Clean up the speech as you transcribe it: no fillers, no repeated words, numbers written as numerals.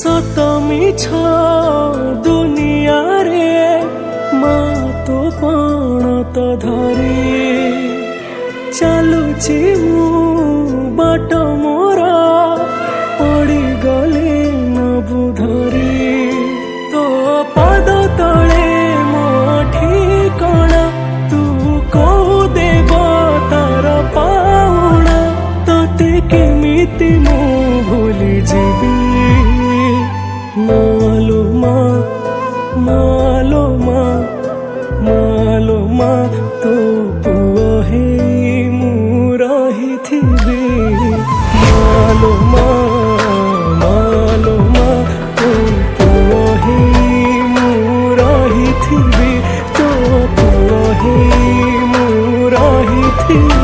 सत मिछ दुनिया रे मा तो पण तो धरी चलुची मु बाट मोरा पड़ी गले न बुधरी तो पद तले मो ठिकणा तू कहू देव तार पाउणा तोते केमिति मु भूली जीवी मालूमा मालूमा मालूमा तो पुओ हे मु रहिथिबी मालूमा मालूमा तो पुओ हे मु रहिथिबी तो पुओ हे मु रहिथिबी।